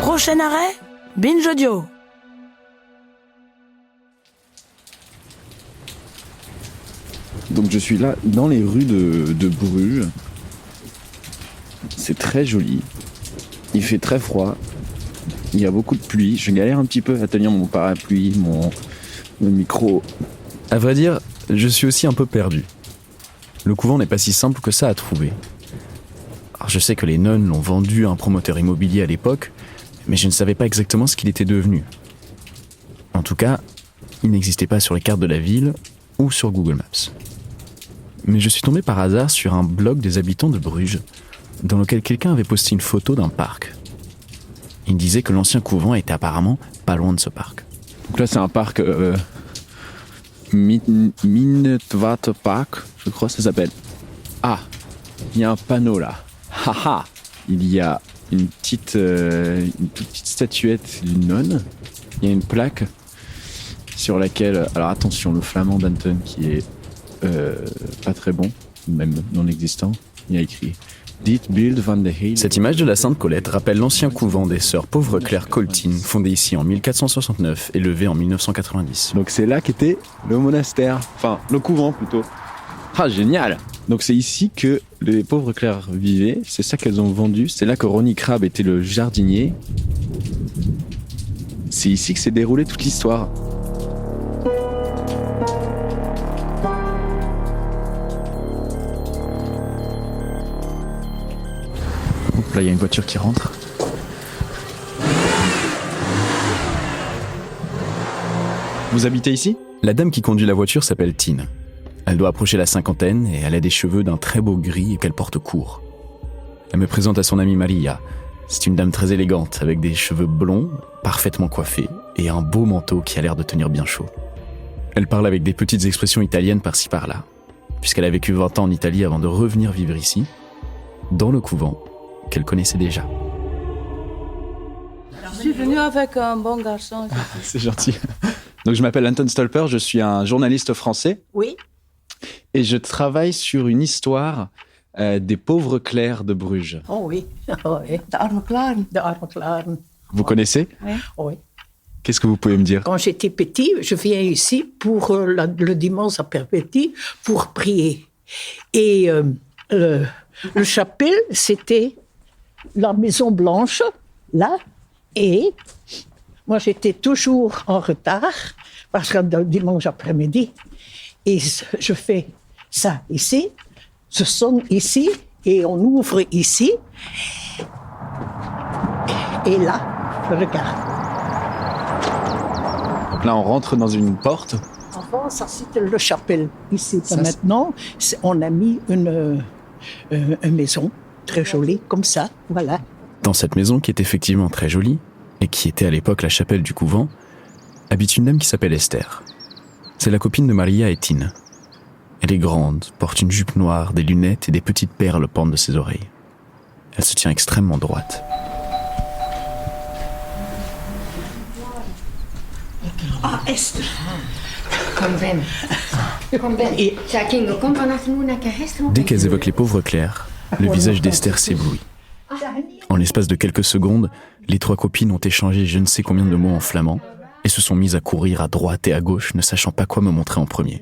Prochain arrêt, Binge Audio. Donc je suis là dans les rues de Bruges. C'est très joli. Il fait très froid. Il y a beaucoup de pluie. Je galère un petit peu à tenir mon parapluie, mon micro. À vrai dire, je suis aussi un peu perdu. Le couvent n'est pas si simple que ça à trouver. Alors je sais que les nonnes l'ont vendu à un promoteur immobilier à l'époque, mais je ne savais pas exactement ce qu'il était devenu. En tout cas, il n'existait pas sur les cartes de la ville ou sur Google Maps. Mais je suis tombé par hasard sur un blog des habitants de Bruges, dans lequel quelqu'un avait posté une photo d'un parc. Il disait que l'ancien couvent était apparemment pas loin de ce parc. Donc là c'est un parc Minnewaterpark, je crois que ça s'appelle. Ah, il y a un panneau là. Haha, il y a une toute petite statuette d'une nonne. Il y a une plaque sur laquelle, alors attention, le flamand d'Anton qui est pas très bon, même non existant, il y a écrit Dit Bild van de Heil. Cette image de la Sainte Colette rappelle l'ancien couvent des sœurs Pauvre Claire Coltine, fondé ici en 1469 et levé en 1990. Donc c'est là qu'était le monastère, enfin le couvent plutôt. Ah génial. Donc c'est ici que les Pauvres Claires vivaient, c'est ça qu'elles ont vendu, c'est là que Ronnie Crabbe était le jardinier. C'est ici que s'est déroulée toute l'histoire. Là, il y a une voiture qui rentre. Vous habitez ici ? La dame qui conduit la voiture s'appelle Tine. Elle doit approcher la cinquantaine et elle a des cheveux d'un très beau gris et qu'elle porte court. Elle me présente à son amie Maria. C'est une dame très élégante, avec des cheveux blonds, parfaitement coiffés, et un beau manteau qui a l'air de tenir bien chaud. Elle parle avec des petites expressions italiennes par-ci par-là, puisqu'elle a vécu 20 ans en Italie avant de revenir vivre ici, dans le couvent qu'elle connaissait déjà. Je suis venue avec un bon garçon. C'est gentil. Donc je m'appelle Anton Stolper, je suis un journaliste français. Oui. Et je travaille sur une histoire des Pauvres Claires de Bruges. Oh oui. Oh oui. De arme klaren. De arme klaren. Vous connaissez ? Oui. Oui. Qu'est-ce que vous pouvez me dire ? Quand j'étais petit, je viens ici pour le dimanche après-midi pour prier. Et le chapelle, c'était la Maison Blanche, là. Et moi, j'étais toujours en retard parce que le dimanche après-midi, et je fais ça ici, je sonne ici, et on ouvre ici. Et là, je regarde. Donc là, on rentre dans une porte. Avant, ça c'était le chapelle. Ici, maintenant, on a mis une maison très jolie, comme ça, voilà. Dans cette maison, qui est effectivement très jolie, et qui était à l'époque la chapelle du couvent, habite une dame qui s'appelle Esther. C'est la copine de Maria et Tine. Elle est grande, porte une jupe noire, des lunettes et des petites perles pendent de ses oreilles. Elle se tient extrêmement droite. Ah, Esther. Dès qu'elles évoquent les Pauvres Claires, le visage d'Esther s'éblouit. En l'espace de quelques secondes, les trois copines ont échangé je ne sais combien de mots en flamand et se sont mises à courir à droite et à gauche, ne sachant pas quoi me montrer en premier.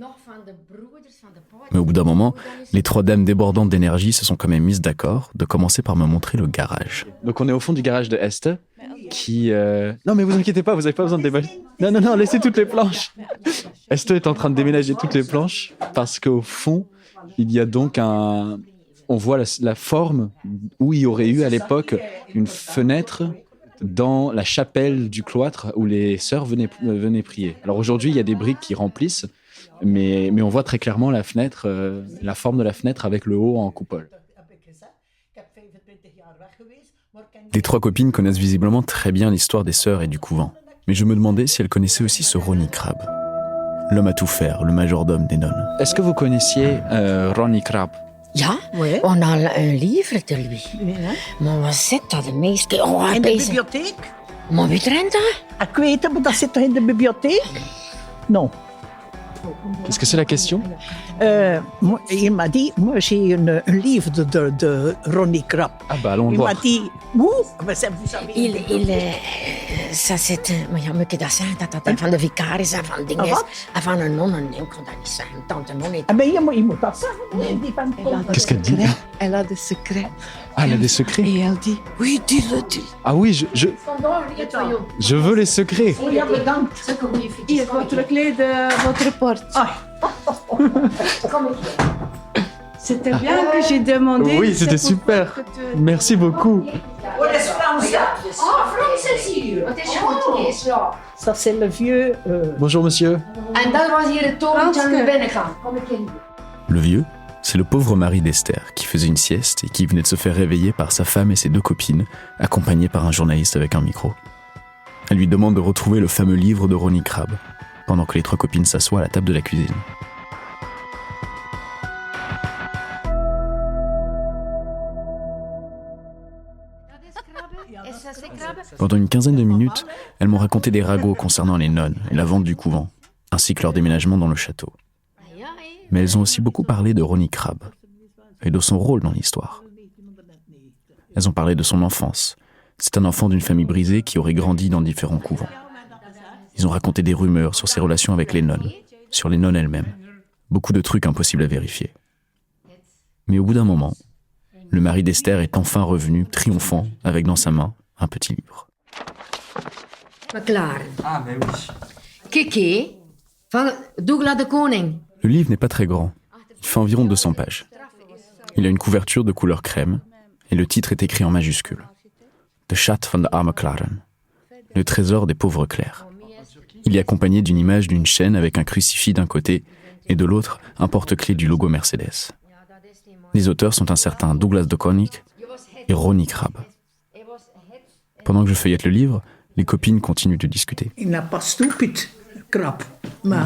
Mais au bout d'un moment, les trois dames débordantes d'énergie se sont quand même mises d'accord de commencer par me montrer le garage. Donc on est au fond du garage de Esther qui... Non mais vous inquiétez pas, vous n'avez pas besoin de déménager. Non, laissez toutes les planches. Esther est en train de déménager toutes les planches parce qu'au fond, il y a donc un... On voit la forme où il y aurait eu à l'époque une fenêtre dans la chapelle du cloître où les sœurs venaient prier. Alors aujourd'hui, il y a des briques qui remplissent, mais on voit très clairement la fenêtre, la forme de la fenêtre avec le haut en coupole. Les trois copines connaissent visiblement très bien l'histoire des sœurs et du couvent, mais je me demandais si elles connaissaient aussi ce Ronnie Crabbe, l'homme à tout faire, le majordome des nonnes. Est-ce que vous connaissiez Ronnie Crabbe? Ja, Oui. on a un livre de lui. Ja. Maar wat zit dat de meeste... Oh, In de bibliotheek? Maar wie traint dat? Ik weet het, maar dat zit toch in de bibliotheek? Non. Qu'est-ce que c'est la question? Il m'a dit, moi j'ai un livre de Ronnie Crabbe. Ah bah allons le Il voir. m'a dit, où? Ben, vous savez, Ça zit, maar ja, moet je dat zeggen, dat dat van de vicaris en van dingen is. wat? En van een non, ik kon dat niet zeggen. Tante non heeft... Ah ben, je moet dat zeggen. Nee, die van Qu'est-ce qu'elle dit? Elle a des secrets. Ah, elle a des secrets. Et elle dit, oui, dis-le, dis-le. Ah oui, je veux les secrets. Oh, ja, bedankt. Hier, votre clé de votre porte. Ah, C'était bien que j'ai demandé. Oui, c'était C'est pour super. que tu- Merci beaucoup. ça c'est le vieux... Bonjour monsieur. En dat was hier het torentje aan de binnenkant. Le vieux, c'est le pauvre mari d'Esther qui faisait une sieste et qui venait de se faire réveiller par sa femme et ses 2 copines, accompagnées par un journaliste avec un micro. Elle lui demande de retrouver le fameux livre de Ronnie Crabbe, pendant que les 3 copines s'assoient à la table de la cuisine. Pendant une quinzaine de minutes, elles m'ont raconté des ragots concernant les nonnes et la vente du couvent, ainsi que leur déménagement dans le château. Mais elles ont aussi beaucoup parlé de Ronnie Crabbe et de son rôle dans l'histoire. Elles ont parlé de son enfance. C'est un enfant d'une famille brisée qui aurait grandi dans différents couvents. Ils ont raconté des rumeurs sur ses relations avec les nonnes, sur les nonnes elles-mêmes. Beaucoup de trucs impossibles à vérifier. Mais au bout d'un moment, le mari d'Esther est enfin revenu, triomphant, avec dans sa main un petit livre. McLaren. Ah mais oui. Kiki, van Douglas de Koning. Le livre n'est pas très grand. Il fait environ 200 pages. Il a une couverture de couleur crème et le titre est écrit en majuscule. De Schat van de arme Klaren. Le trésor des pauvres clercs. Il est accompagné d'une image d'une chaîne avec un crucifix d'un côté et de l'autre un porte-clés du logo Mercedes. Les auteurs sont un certain Douglas de Koning et Ronnie Crabbe. Pendant que je feuillette le livre, les copines continuent de discuter. Il n'est pas stupide, Crabbe, mais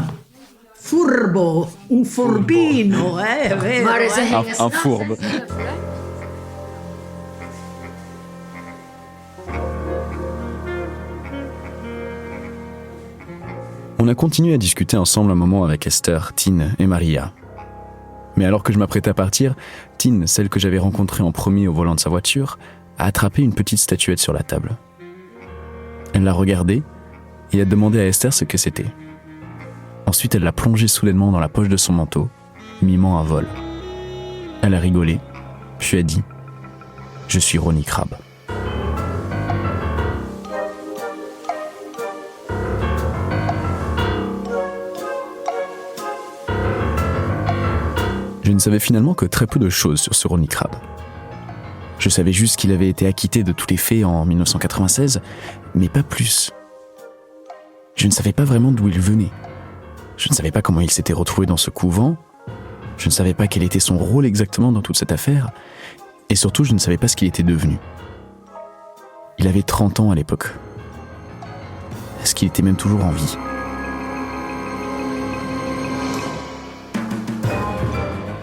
furbo, un furbino, vero, Maar is Un fourbe. On a continué à discuter ensemble un moment avec Esther, Tine et Maria. Mais alors que je m'apprêtais à partir, Tine, celle que j'avais rencontrée en premier au volant de sa voiture, a attrapé une petite statuette sur la table. Elle l'a regardée et a demandé à Esther ce que c'était. Ensuite, elle l'a plongée soudainement dans la poche de son manteau, mimant un vol. Elle a rigolé, puis a dit « Je suis Ronnie Crabbe ». Je ne savais finalement que très peu de choses sur ce Ronnie Crabbe. Je savais juste qu'il avait été acquitté de tous les faits en 1996, mais pas plus. Je ne savais pas vraiment d'où il venait. Je ne savais pas comment il s'était retrouvé dans ce couvent. Je ne savais pas quel était son rôle exactement dans toute cette affaire. Et surtout, je ne savais pas ce qu'il était devenu. Il avait 30 ans à l'époque. Est-ce qu'il était même toujours en vie ?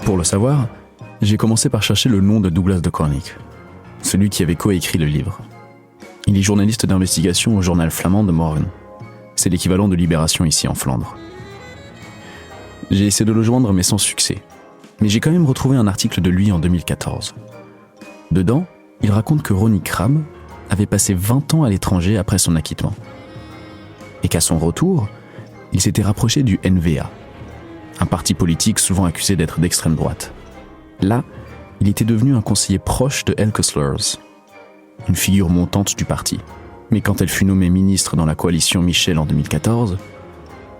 Pour le savoir, j'ai commencé par chercher le nom de Douglas de Koning, celui qui avait coécrit le livre. Il est journaliste d'investigation au journal flamand de Morgen. C'est l'équivalent de Libération ici en Flandre. J'ai essayé de le joindre mais sans succès. Mais j'ai quand même retrouvé un article de lui en 2014. Dedans, il raconte que Ronnie Crabbe avait passé 20 ans à l'étranger après son acquittement. Et qu'à son retour, il s'était rapproché du NVA, un parti politique souvent accusé d'être d'extrême droite. Là, il était devenu un conseiller proche de Elke Slurs, une figure montante du parti. Mais quand elle fut nommée ministre dans la coalition Michel en 2014,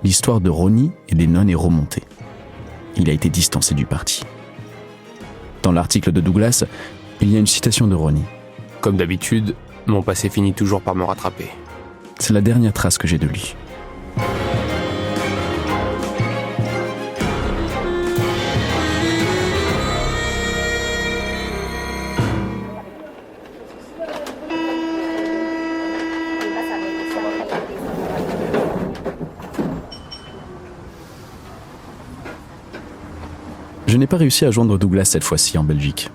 l'histoire de Ronnie et des nonnes est remontée. Il a été distancé du parti. Dans l'article de Douglas, il y a une citation de Ronnie. Comme d'habitude, mon passé finit toujours par me rattraper. C'est la dernière trace que j'ai de lui. Je n'ai pas réussi à joindre Douglas cette fois-ci en Belgique.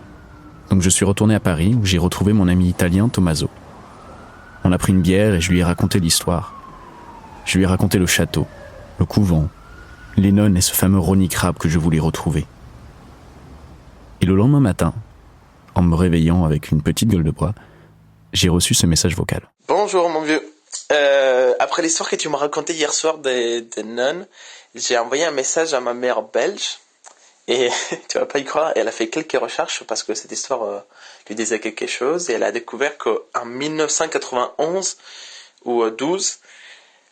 Donc je suis retourné à Paris où j'ai retrouvé mon ami italien Tommaso. On a pris une bière et je lui ai raconté l'histoire. Je lui ai raconté le château, le couvent, les nonnes et ce fameux Ronnie Crabbe que je voulais retrouver. Et le lendemain matin, en me réveillant avec une petite gueule de bois, j'ai reçu ce message vocal. Bonjour mon vieux. Après l'histoire que tu m'as racontée hier soir des nonnes, j'ai envoyé un message à ma mère belge et tu vas pas y croire, elle a fait quelques recherches parce que cette histoire lui disait quelque chose et elle a découvert qu'en 1991 ou 12,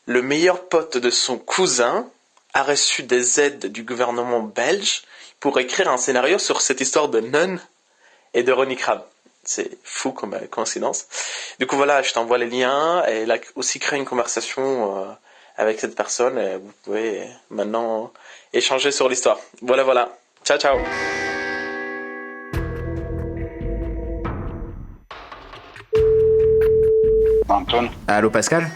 le meilleur pote de son cousin a reçu des aides du gouvernement belge pour écrire un scénario sur cette histoire de nonnes et de Ronnie Crabbe. C'est fou comme coïncidence. Du coup voilà, je t'envoie les liens. Elle a aussi créé une conversation avec cette personne. Et vous pouvez maintenant échanger sur l'histoire. Voilà. Ciao, ciao. Antoine? Allô Pascal?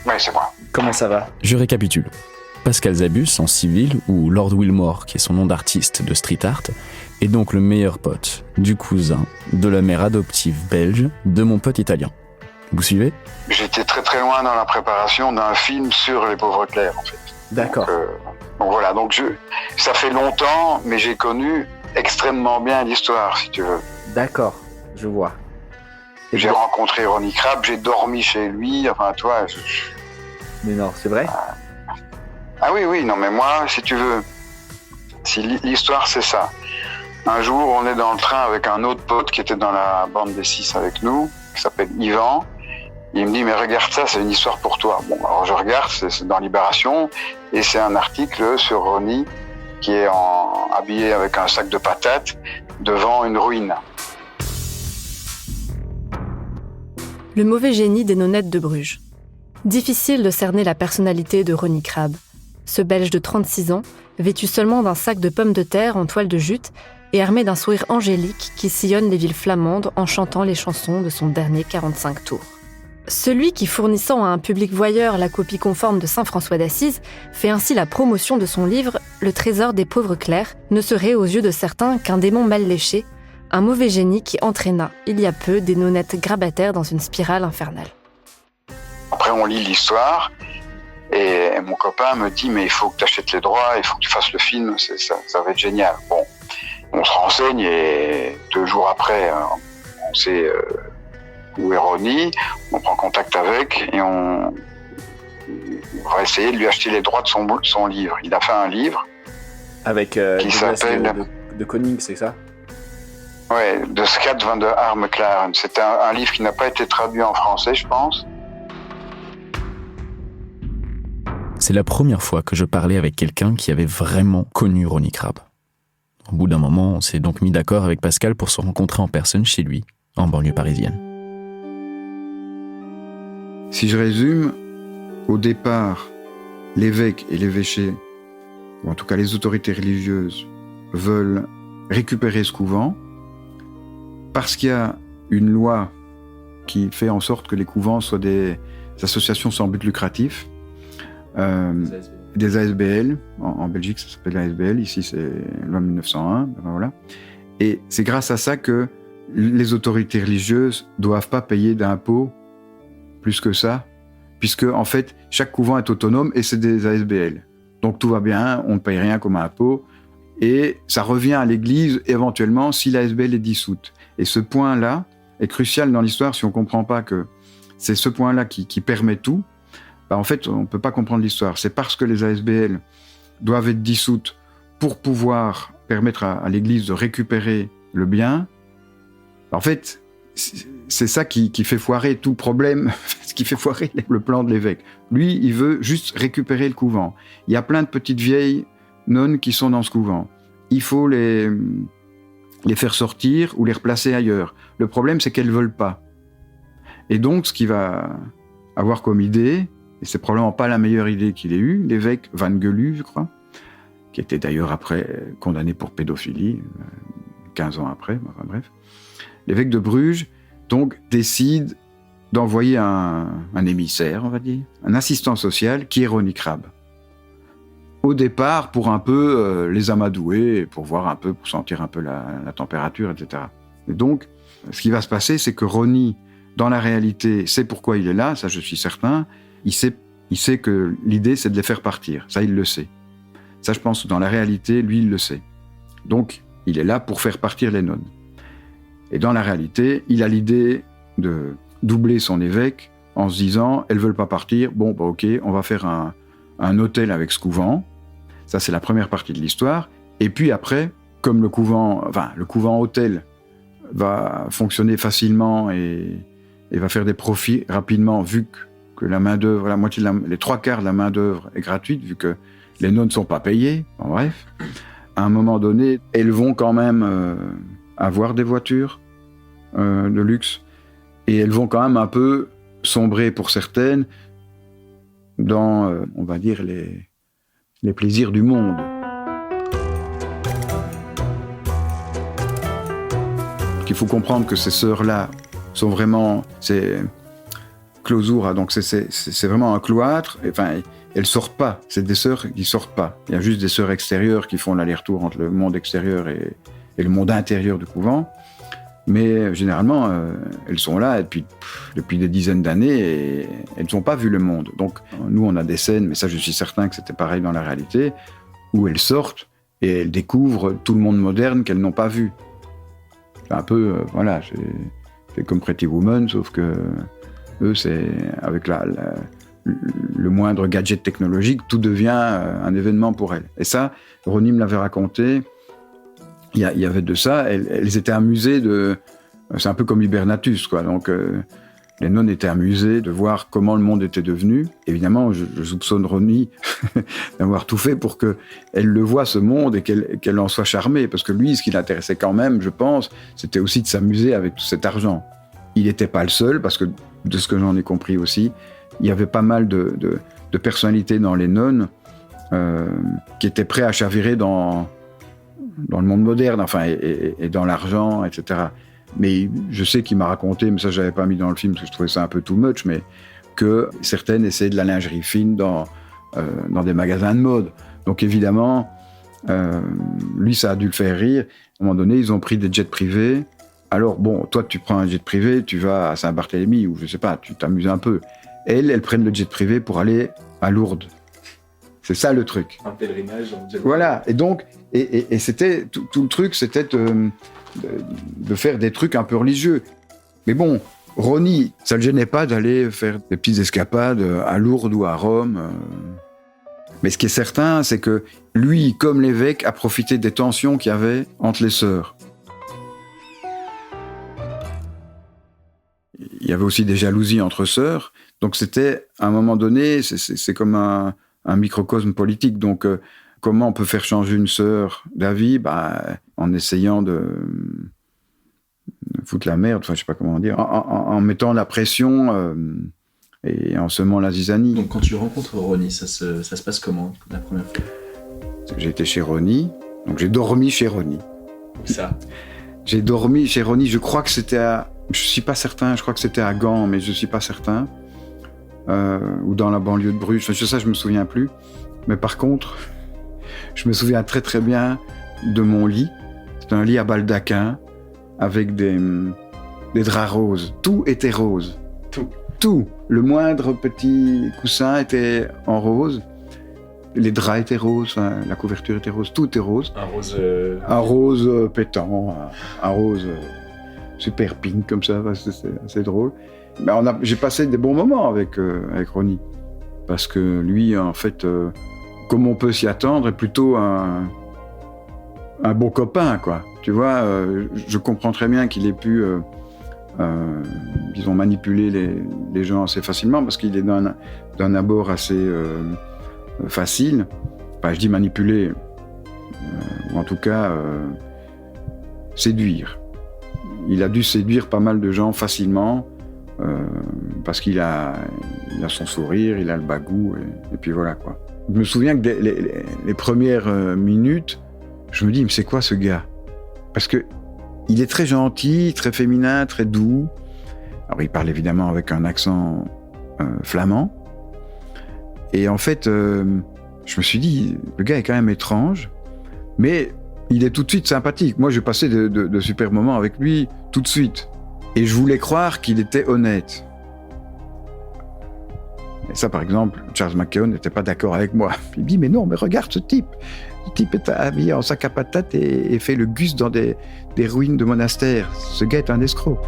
Oui, c'est moi. Comment ça va? Je récapitule. Pascal Zabus, en civil, ou Lord Wilmore, qui est son nom d'artiste de street art, est donc le meilleur pote du cousin, de la mère adoptive belge, de mon pote italien. Vous suivez? J'étais très très loin dans la préparation d'un film sur les pauvres clercs, en fait. D'accord. Donc voilà, ça fait longtemps, mais j'ai connu extrêmement bien l'histoire, si tu veux. D'accord, je vois. Et j'ai rencontré Ronnie Crabbe, j'ai dormi chez lui, enfin toi... Mais non, c'est vrai? Ah oui, non mais moi, si tu veux, l'histoire c'est ça. Un jour, on est dans le train avec un autre pote qui était dans la bande des 6 avec nous, qui s'appelle Yvan. Il me dit, mais regarde ça, c'est une histoire pour toi. Bon, alors je regarde, c'est dans Libération, et c'est un article sur Ronnie qui est habillé avec un sac de patates devant une ruine. Le mauvais génie des nonnettes de Bruges. Difficile de cerner la personnalité de Ronnie Crabbe. Ce Belge de 36 ans, vêtu seulement d'un sac de pommes de terre en toile de jute et armé d'un sourire angélique qui sillonne les villes flamandes en chantant les chansons de son dernier 45 tours. Celui qui, fournissant à un public voyeur la copie conforme de saint François d'Assise, fait ainsi la promotion de son livre « Le trésor des pauvres clercs » ne serait aux yeux de certains qu'un démon mal léché, un mauvais génie qui entraîna, il y a peu, des nonnettes grabataires dans une spirale infernale. Après, on lit l'histoire, et mon copain me dit « Mais il faut que tu achètes les droits, il faut que tu fasses le film, ça va être génial. » Bon, on se renseigne, et 2 jours après, on sait où est Ronnie, on prend contact avec, et on va essayer de lui acheter les droits de son livre. Il a fait un livre avec qui s'appelle... de Koning, c'est ça? Ouais, de Scat van der Arme-Klaren. C'est un livre qui n'a pas été traduit en français, je pense. C'est la première fois que je parlais avec quelqu'un qui avait vraiment connu Ronnie Crabbe. Au bout d'un moment, on s'est donc mis d'accord avec Pascal pour se rencontrer en personne chez lui, en banlieue parisienne. Si je résume, au départ, l'évêque et l'évêché, ou en tout cas les autorités religieuses, veulent récupérer ce couvent parce qu'il y a une loi qui fait en sorte que les couvents soient des associations sans but lucratif, des ASBL. En Belgique, ça s'appelle l'ASBL. Ici, c'est loi 1901. Voilà. Et c'est grâce à ça que les autorités religieuses ne doivent pas payer d'impôts plus que ça, puisque, en fait, chaque couvent est autonome et c'est des ASBL. Donc, tout va bien, on ne paye rien comme impôt. Et ça revient à l'Église, éventuellement, si l'ASBL est dissoute. Et ce point-là est crucial dans l'histoire. Si on ne comprend pas que c'est ce point-là qui permet tout, en fait, on ne peut pas comprendre l'histoire. C'est parce que les ASBL doivent être dissoutes pour pouvoir permettre à l'Église de récupérer le bien. En fait, c'est ça qui fait foirer tout le problème, ce qui fait foirer le plan de l'évêque. Lui, il veut juste récupérer le couvent. Il y a plein de petites vieilles nonnes qui sont dans ce couvent. Il faut les faire sortir ou les replacer ailleurs. Le problème, c'est qu'elles ne veulent pas. Et donc, ce qu'il va avoir comme idée, et c'est probablement pas la meilleure idée qu'il ait eue, l'évêque Van Gelu, je crois, qui était d'ailleurs après condamné pour pédophilie, 15 ans après, enfin bref. L'évêque de Bruges, donc, décide d'envoyer un émissaire, on va dire, un assistant social, qui est Ronnie Crabbe. Au départ, pour un peu les amadouer, pour voir un peu, pour sentir un peu la température, etc. Et donc, ce qui va se passer, c'est que Ronnie, dans la réalité, sait pourquoi il est là, ça je suis certain. Il sait que l'idée, c'est de les faire partir. Ça, il le sait. Ça, je pense que dans la réalité, lui, il le sait. Donc, il est là pour faire partir les nonnes. Et dans la réalité, il a l'idée de doubler son évêque en se disant, elles veulent pas partir, bon, bah, ok, on va faire un hôtel avec ce couvent. Ça, c'est la première partie de l'histoire. Et puis après, comme le couvent hôtel va fonctionner facilement et va faire des profits rapidement, vu que la main-d'œuvre, les 3/4 de la main-d'œuvre est gratuite, vu que les nonnes ne sont pas payées. Bon, bref, à un moment donné, elles vont quand même avoir des voitures de luxe et elles vont quand même un peu sombrer pour certaines dans, on va dire, les plaisirs du monde. Il faut comprendre que ces sœurs-là sont vraiment... C'est clausura, donc c'est vraiment un cloître. Enfin, elles sortent pas. C'est des sœurs qui sortent pas. Il y a juste des sœurs extérieures qui font l'aller-retour entre le monde extérieur et le monde intérieur du couvent. Mais généralement, elles sont là depuis des dizaines d'années et elles n'ont pas vu le monde. Donc nous, on a des scènes, mais ça, je suis certain que c'était pareil dans la réalité, où elles sortent et elles découvrent tout le monde moderne qu'elles n'ont pas vu. C'est un peu, voilà, c'est comme Pretty Woman, sauf que eux, c'est avec le moindre gadget technologique, tout devient un événement pour elles. Et ça, Ronnie me l'avait raconté. Il y avait de ça. Elles étaient amusées c'est un peu comme Hibernatus, quoi. Donc, les nonnes étaient amusées de voir comment le monde était devenu. Évidemment, je soupçonne Ronnie d'avoir tout fait pour qu'elle le voie, ce monde, et qu'elle en soit charmée. Parce que lui, ce qui l'intéressait quand même, je pense, c'était aussi de s'amuser avec tout cet argent. Il n'était pas le seul, parce que, de ce que j'en ai compris aussi, il y avait pas mal de personnalités dans les nonnes qui étaient prêts à chavirer dans le monde moderne, enfin, et dans l'argent, etc. Mais je sais qu'il m'a raconté, mais ça je l'avais pas mis dans le film parce que je trouvais ça un peu too much, mais que certaines essayaient de la lingerie fine dans des magasins de mode. Donc évidemment, lui ça a dû le faire rire. À un moment donné, ils ont pris des jets privés. Alors bon, toi tu prends un jet privé, tu vas à Saint-Barthélemy ou je sais pas, tu t'amuses un peu. Elles prennent le jet privé pour aller à Lourdes. C'est ça le truc. Un pèlerinage en jet. Voilà, et donc, et c'était, tout le truc, c'était de faire des trucs un peu religieux. Mais bon, Ronnie, ça ne le gênait pas d'aller faire des petites escapades à Lourdes ou à Rome. Mais ce qui est certain, c'est que lui, comme l'évêque, a profité des tensions qu'il y avait entre les sœurs. Il y avait aussi des jalousies entre sœurs. Donc c'était, à un moment donné, c'est comme un microcosme politique. Donc, comment on peut faire changer une sœur d'avis ? En essayant de foutre la merde, enfin, je sais pas comment dire, en mettant la pression et en semant la zizanie. Donc, quand tu rencontres Ronnie, ça se passe comment, la première fois ? J'ai été chez Ronnie, donc j'ai dormi chez Ronnie. Ça. J'ai dormi chez Ronnie, je crois que c'était je suis pas certain, je crois que c'était à Gand, mais je suis pas certain. Ou dans la banlieue de Bruges, enfin, ça je me souviens plus. Mais par contre, je me souviens très très bien de mon lit. C'était un lit à baldaquin avec des draps roses. Tout était rose. Tout. Le moindre petit coussin était en rose. Les draps étaient roses, la couverture était rose, tout était rose. Un rose pétant, un rose super pink comme ça, c'est assez drôle. Mais j'ai passé des bons moments avec Ronnie. Parce que lui, en fait, comme on peut s'y attendre, est plutôt un bon copain, quoi. Tu vois, je comprends très bien qu'il ait pu, disons, manipuler les gens assez facilement, parce qu'il est d'un abord assez facile. Enfin, je dis manipuler, ou en tout cas, séduire. Il a dû séduire pas mal de gens facilement, parce qu'il a son sourire, il a le bagou, et puis voilà, quoi. Je me souviens que les premières minutes, je me dis, mais c'est quoi ce gars ? Parce que il est très gentil, très féminin, très doux. Alors il parle évidemment avec un accent flamand. Et en fait, je me suis dit, le gars est quand même étrange, mais il est tout de suite sympathique. Moi, j'ai passé de super moments avec lui tout de suite. Et je voulais croire qu'il était honnête. Et ça, par exemple, Charles McKeown n'était pas d'accord avec moi. Il dit, mais non, mais regarde ce type. Le type est habillé en sac à patates et fait le gus dans des ruines de monastères. Ce gars est un escroc.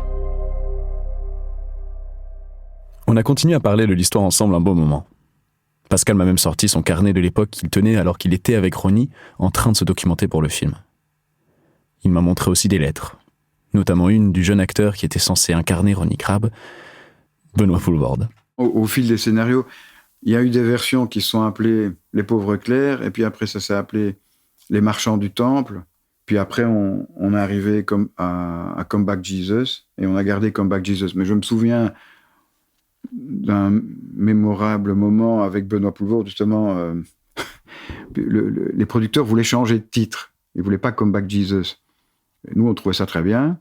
On a continué à parler de l'histoire ensemble un bon moment. Pascal m'a même sorti son carnet de l'époque qu'il tenait alors qu'il était avec Ronnie en train de se documenter pour le film. Il m'a montré aussi des lettres, notamment une du jeune acteur qui était censé incarner Ronnie Crabbe, Benoît Poulvorde. Au fil des scénarios, il y a eu des versions qui sont appelées « Les pauvres clercs » et puis après ça s'est appelé « Les marchands du temple ». Puis après, on est arrivé à Come Back Jesus et on a gardé Come Back Jesus. Mais je me souviens d'un mémorable moment avec Benoît Poulvorde, justement, les producteurs voulaient changer de titre. Ils ne voulaient pas Come Back Jesus. Et nous, on trouvait ça très bien.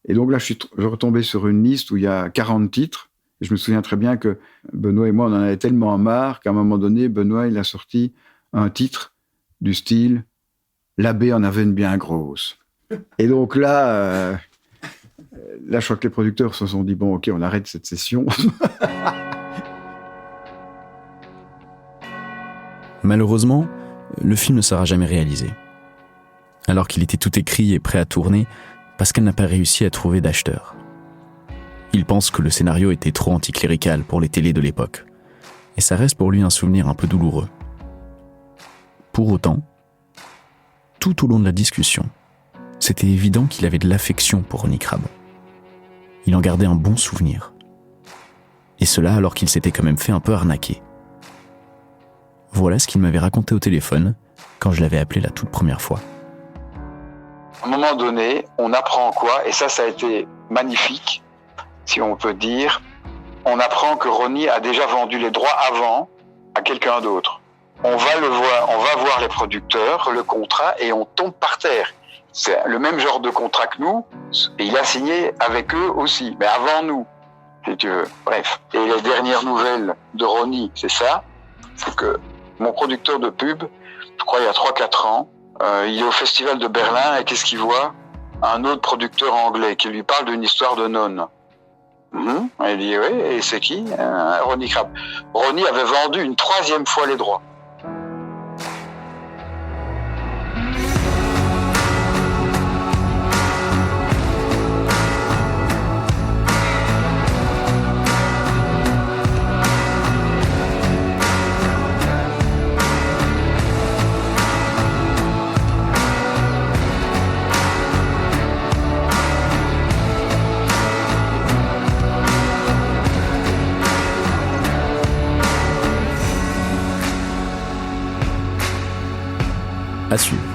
Et donc là, je suis retombé sur une liste où il y a 40 titres. Et je me souviens très bien que Benoît et moi, on en avait tellement marre qu'à un moment donné, Benoît, il a sorti un titre du style « L'abbé en avait une bien grosse ». Et donc là, je crois que les producteurs se sont dit « Bon, ok, on arrête cette session ». Malheureusement, le film ne sera jamais réalisé. Alors qu'il était tout écrit et prêt à tourner, Pascal n'a pas réussi à trouver d'acheteur. Il pense que le scénario était trop anticlérical pour les télés de l'époque. Et ça reste pour lui un souvenir un peu douloureux. Pour autant, tout au long de la discussion, c'était évident qu'il avait de l'affection pour Ronnie Crabbe. Il en gardait un bon souvenir. Et cela alors qu'il s'était quand même fait un peu arnaquer. Voilà ce qu'il m'avait raconté au téléphone quand je l'avais appelé la toute première fois. À un moment donné, on apprend quoi? Et ça a été magnifique, si on peut dire. On apprend que Ronnie a déjà vendu les droits avant à quelqu'un d'autre. On va voir les producteurs, le contrat, et on tombe par terre. C'est le même genre de contrat que nous, et il a signé avec eux aussi, mais avant nous, si tu veux. Bref. Et les dernières nouvelles de Ronnie, c'est ça, c'est que mon producteur de pub, je crois il y a 3-4 ans, il est au Festival de Berlin, et qu'est-ce qu'il voit? Un autre producteur anglais qui lui parle d'une histoire de nonne. Il dit, oui, et c'est qui? Ronnie Crabbe. Ronnie avait vendu une 3e fois les droits. À suivre.